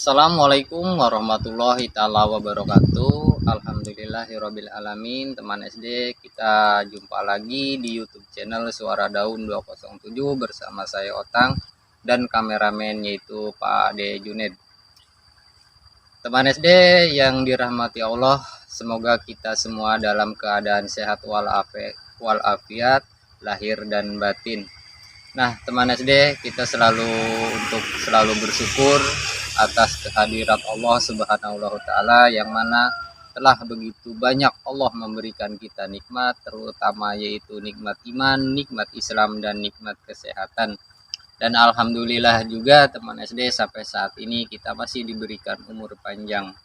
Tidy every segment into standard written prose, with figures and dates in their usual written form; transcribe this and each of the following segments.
Assalamualaikum warahmatullahi taala wabarakatuh. Alhamdulillahirabbil alamin. Teman SD, kita jumpa lagi di YouTube channel Suara Daun 207 bersama saya Otang dan kameramen yaitu Pak Ade Junaid. Teman SD yang dirahmati Allah, semoga kita semua dalam keadaan sehat walafiat lahir dan batin. Nah, teman SD, kita selalu bersyukur atas kehadirat Allah Subhanahu wa taala yang mana telah begitu banyak Allah memberikan kita nikmat, terutama yaitu nikmat iman, nikmat Islam dan nikmat kesehatan. Dan alhamdulillah juga teman SD sampai saat ini kita masih diberikan umur panjang.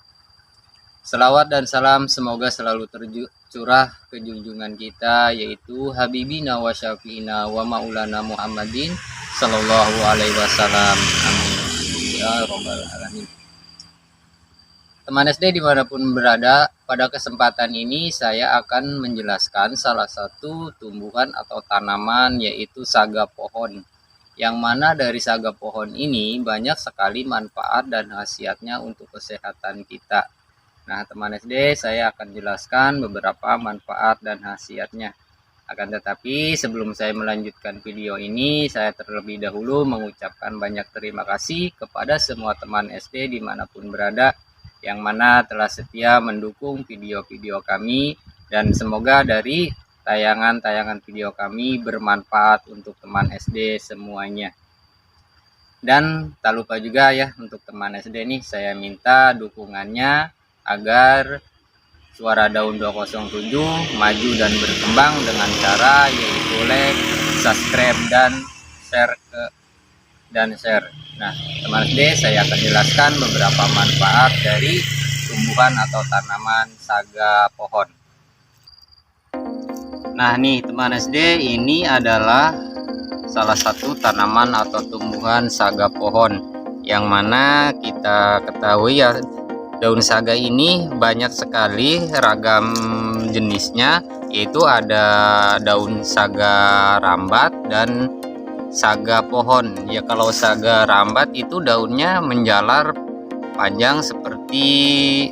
Selawat dan salam semoga selalu tercurah ke junjungan kita yaitu Habibina wa Syafi'ina wa Maulana Muhammadin sallallahu alaihi wasallam. Amin ya robbal alamin. Teman SD dimanapun berada, pada kesempatan ini saya akan menjelaskan salah satu tumbuhan atau tanaman yaitu saga pohon, yang mana dari saga pohon ini banyak sekali manfaat dan khasiatnya untuk kesehatan kita. Nah, teman SD, saya akan jelaskan beberapa manfaat dan khasiatnya. Akan tetapi sebelum saya melanjutkan video ini, saya terlebih dahulu mengucapkan banyak terima kasih kepada semua teman SD dimanapun berada, yang mana telah setia mendukung video-video kami, dan semoga dari tayangan-tayangan video kami bermanfaat untuk teman SD semuanya. Dan tak lupa juga ya, untuk teman SD nih saya minta dukungannya agar Suara Daun 207 maju dan berkembang dengan cara yaitu like, subscribe dan share. Nah, teman SD, saya akan jelaskan beberapa manfaat dari tumbuhan atau tanaman saga pohon. Nah, nih teman SD, ini adalah salah satu tanaman atau tumbuhan saga pohon, yang mana kita ketahui ya, daun saga ini banyak sekali ragam jenisnya, yaitu ada daun saga rambat dan saga pohon. Ya, kalau saga rambat itu daunnya menjalar panjang seperti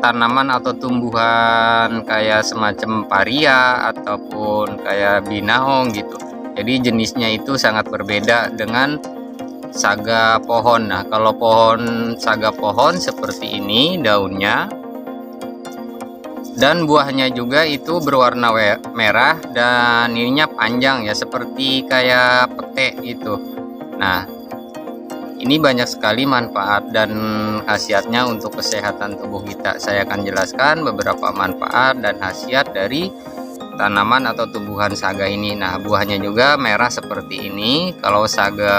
tanaman atau tumbuhan kayak semacam paria ataupun kayak binaong gitu. Jadi jenisnya itu sangat berbeda dengan saga pohon. Nah, kalau pohon saga pohon seperti ini daunnya, dan buahnya juga itu berwarna merah dan ininya panjang ya, seperti kayak pete gitu. Nah, ini banyak sekali manfaat dan khasiatnya untuk kesehatan tubuh kita. Saya akan jelaskan beberapa manfaat dan khasiat dari tanaman atau tumbuhan saga ini. Nah, buahnya juga merah seperti ini. Kalau saga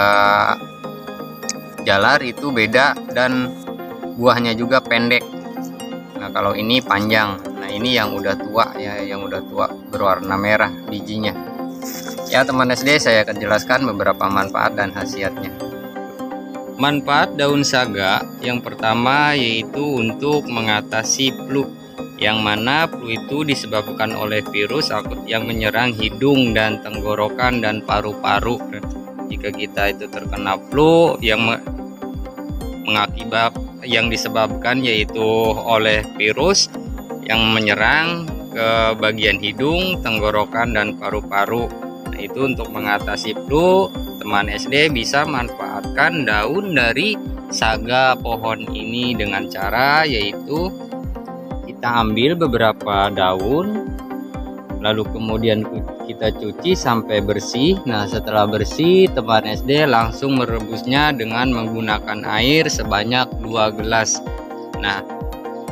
jalar itu beda dan buahnya juga pendek. Nah, kalau ini panjang. Nah, ini yang udah tua ya, yang udah tua berwarna merah bijinya. Ya, teman SD, saya akan jelaskan beberapa manfaat dan khasiatnya. Manfaat daun saga yang pertama yaitu untuk mengatasi flu, yang mana flu itu disebabkan oleh virus akut yang menyerang hidung dan tenggorokan dan paru-paru. Jika kita itu terkena flu yang disebabkan yaitu oleh virus yang menyerang ke bagian hidung, tenggorokan dan paru-paru. Nah, itu untuk mengatasi flu, teman SD bisa manfaatkan daun dari saga pohon ini dengan cara yaitu kita ambil beberapa daun, lalu kemudian kita cuci sampai bersih. Nah, setelah bersih, teman SD langsung merebusnya dengan menggunakan air sebanyak 2 gelas. Nah,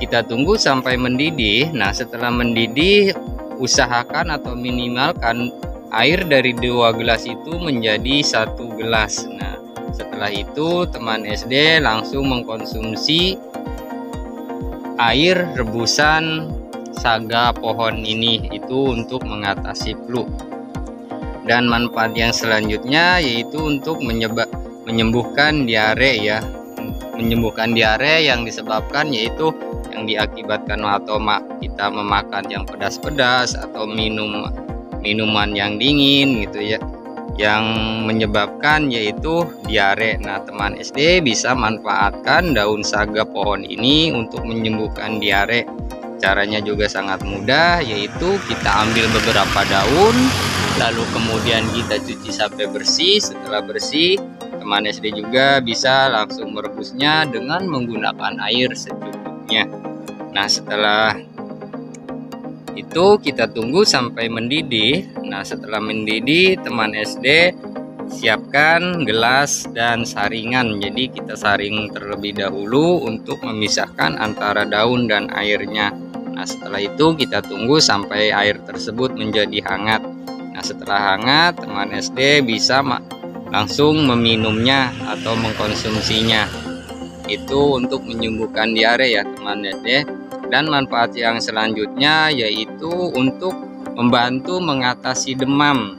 kita tunggu sampai mendidih. Nah, setelah mendidih, usahakan atau minimalkan air dari 2 gelas itu menjadi 1 gelas. Nah, setelah itu teman SD langsung mengkonsumsi air rebusan saga pohon ini itu untuk mengatasi flu. Dan manfaat yang selanjutnya yaitu untuk menyembuhkan diare ya, menyembuhkan diare yang disebabkan yaitu yang diakibatkan atau kita memakan yang pedas-pedas atau minuman yang dingin gitu ya. yang menyebabkan, yaitu diare. Nah, teman SD bisa manfaatkan daun saga pohon ini untuk menyembuhkan diare. Caranya juga sangat mudah, yaitu kita ambil beberapa daun, lalu kemudian kita cuci sampai bersih. Setelah bersih, teman SD juga bisa langsung merebusnya dengan menggunakan air secukupnya. Nah, setelah itu kita tunggu sampai mendidih. Nah, setelah mendidih, teman SD siapkan gelas dan saringan. Jadi kita saring terlebih dahulu untuk memisahkan antara daun dan airnya. Nah, setelah itu kita tunggu sampai air tersebut menjadi hangat. Nah, setelah hangat, teman SD bisa langsung meminumnya atau mengkonsumsinya. Itu untuk menyembuhkan diare ya teman SD. Dan manfaat yang selanjutnya yaitu untuk membantu mengatasi demam.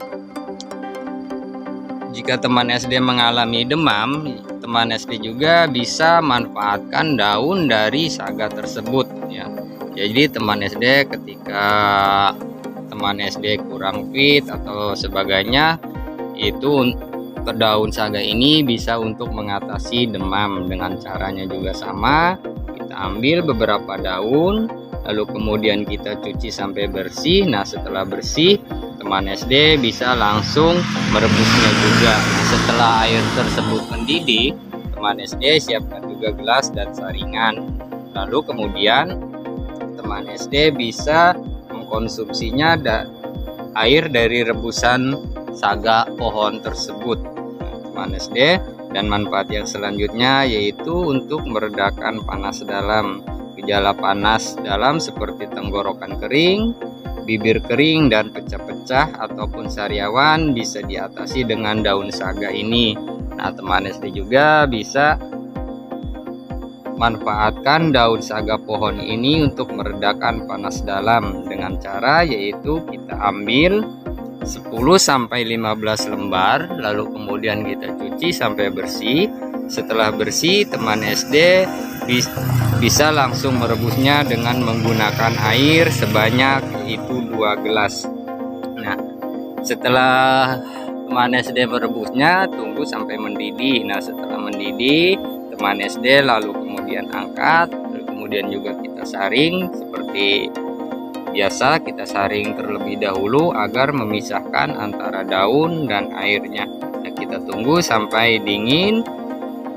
Jika teman SD mengalami demam, teman SD juga bisa manfaatkan daun dari saga tersebut ya. Jadi teman SD ketika teman SD kurang fit atau sebagainya, itu daun saga ini bisa untuk mengatasi demam. Dengan caranya juga sama, kita ambil beberapa daun, lalu kemudian kita cuci sampai bersih. Nah, setelah bersih, teman SD bisa langsung merebusnya juga. Nah, setelah air tersebut mendidih, teman SD siapkan juga gelas dan saringan. Lalu kemudian teman SD bisa mengkonsumsinya air dari rebusan saga pohon tersebut. Nah, teman SD, dan manfaat yang selanjutnya yaitu untuk meredakan panas dalam. Gejala panas dalam seperti tenggorokan kering, bibir kering dan pecah-pecah ataupun sariawan bisa diatasi dengan daun saga ini. Nah, teman SD juga bisa manfaatkan daun saga pohon ini untuk meredakan panas dalam dengan cara yaitu kita ambil 10-15 lembar, lalu kemudian kita cuci sampai bersih. Setelah bersih, teman SD bisa langsung merebusnya dengan menggunakan air sebanyak itu 2 gelas. Nah, setelah teman SD merebusnya, tunggu sampai mendidih. Nah, setelah mendidih, teman SD lalu kemudian angkat, lalu kemudian juga kita saring seperti biasa. Kita saring terlebih dahulu agar memisahkan antara daun dan airnya. Nah, kita tunggu sampai dingin.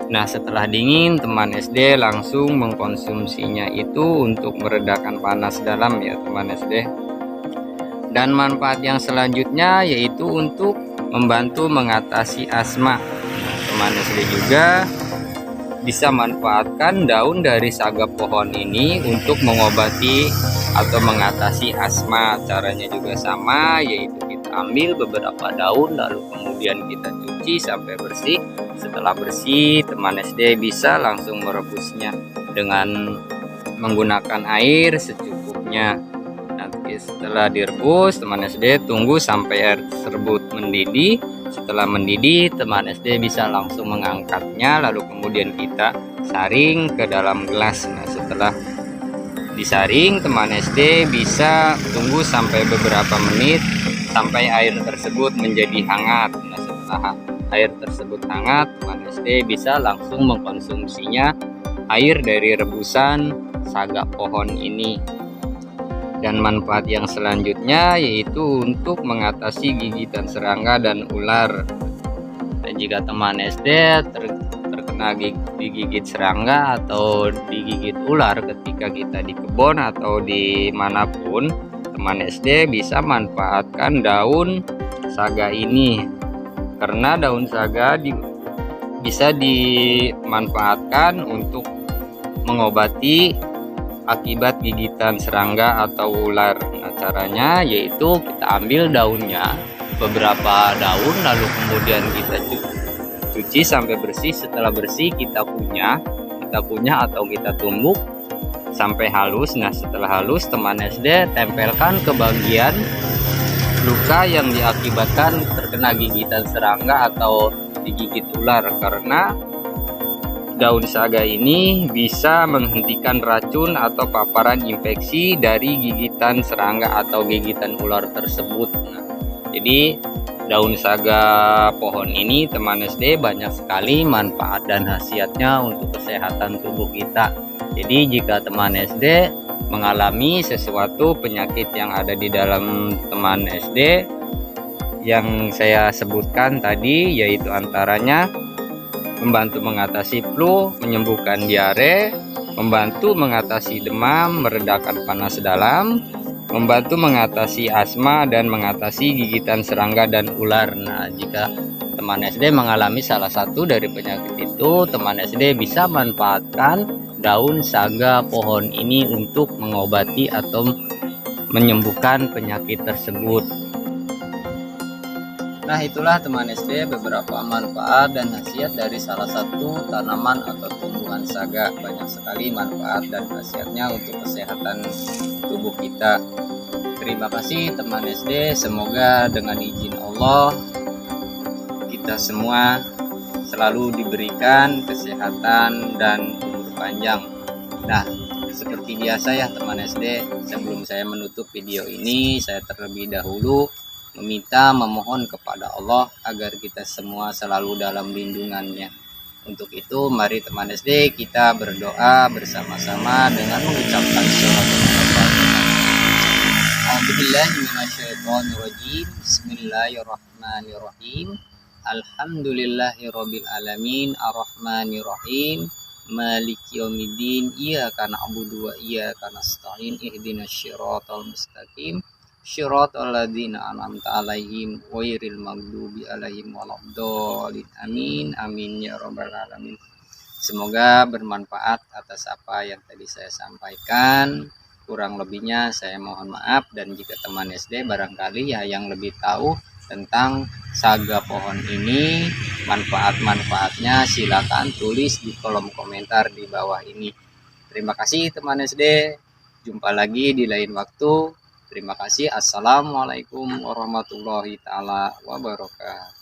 Nah, setelah dingin, teman SD langsung mengkonsumsinya itu untuk meredakan panas dalam ya teman SD. Dan manfaat yang selanjutnya yaitu untuk membantu mengatasi asma. Nah, teman SD juga bisa manfaatkan daun dari saga pohon ini untuk mengobati atau mengatasi asma. Caranya juga sama, yaitu kita ambil beberapa daun lalu kemudian kita cuci sampai bersih. Setelah bersih, teman SD bisa langsung merebusnya dengan menggunakan air secukupnya. Nanti setelah direbus, teman SD tunggu sampai air tersebut mendidih. Setelah mendidih, teman SD bisa langsung mengangkatnya, lalu kemudian kita saring ke dalam gelas. Nah, setelah disaring, teman SD bisa tunggu sampai beberapa menit sampai air tersebut menjadi hangat. Nah, setelah air tersebut hangat, teman SD bisa langsung mengkonsumsinya air dari rebusan saga pohon ini. Dan manfaat yang selanjutnya yaitu untuk mengatasi gigitan serangga dan ular. Dan jika teman SD terkena digigit serangga atau digigit ular ketika kita di kebun atau dimanapun, teman SD bisa manfaatkan daun saga ini. Karena daun saga bisa dimanfaatkan untuk mengobati akibat gigitan serangga atau ular. Nah, caranya yaitu kita ambil daunnya, beberapa daun, lalu kemudian kita cuci sampai bersih. Setelah bersih kita kunyah atau kita tumbuk sampai halus. Nah, setelah halus, teman SD tempelkan ke bagian luka yang diakibatkan terkena gigitan serangga atau digigit ular. Karena daun saga ini bisa menghentikan racun atau paparan infeksi dari gigitan serangga atau gigitan ular tersebut. Nah, jadi daun saga pohon ini teman SD banyak sekali manfaat dan khasiatnya untuk kesehatan tubuh kita. Jadi jika teman SD mengalami sesuatu penyakit yang ada di dalam teman SD yang saya sebutkan tadi, yaitu antaranya membantu mengatasi flu, menyembuhkan diare, membantu mengatasi demam, meredakan panas dalam, membantu mengatasi asma, dan mengatasi gigitan serangga dan ular. Nah, jika teman SD mengalami salah satu dari penyakit itu, teman SD bisa manfaatkan daun saga pohon ini untuk mengobati atau menyembuhkan penyakit tersebut. Nah, itulah teman SD beberapa manfaat dan khasiat dari salah satu tanaman atau tumbuhan saga. Banyak sekali manfaat dan khasiatnya untuk kesehatan tubuh kita. Terima kasih teman SD, semoga dengan izin Allah kita semua selalu diberikan kesehatan dan umur panjang. Nah, seperti biasa ya teman SD, sebelum saya menutup video ini, saya terlebih dahulu memohon kepada Allah agar kita semua selalu dalam lindungannya. Untuk itu mari teman SD kita berdoa bersama-sama dengan mengucapkan sholatul fatihah. A'udzubillahiminasyaitonirrajim. Bismillahirrahmanirrahim. Alhamdulillahirabbil alamin arrahmanirrahim maliki yaumiddin iyyaka na'budu wa iyyaka nasta'in ihdinas siratal mustaqim syiratal ladzina an'amta 'alaihim ghairil maghdubi 'alaihim waladdallin. Amin amin ya rabbal alamin. Semoga bermanfaat atas apa yang tadi saya sampaikan. Kurang lebihnya saya mohon maaf, dan jika teman SD barangkali ya yang lebih tahu tentang saga pohon ini, manfaat-manfaatnya, silakan tulis di kolom komentar di bawah ini. Terima kasih teman SD. Jumpa lagi di lain waktu. Terima kasih. Assalamualaikum warahmatullahi taala wabarakatuh.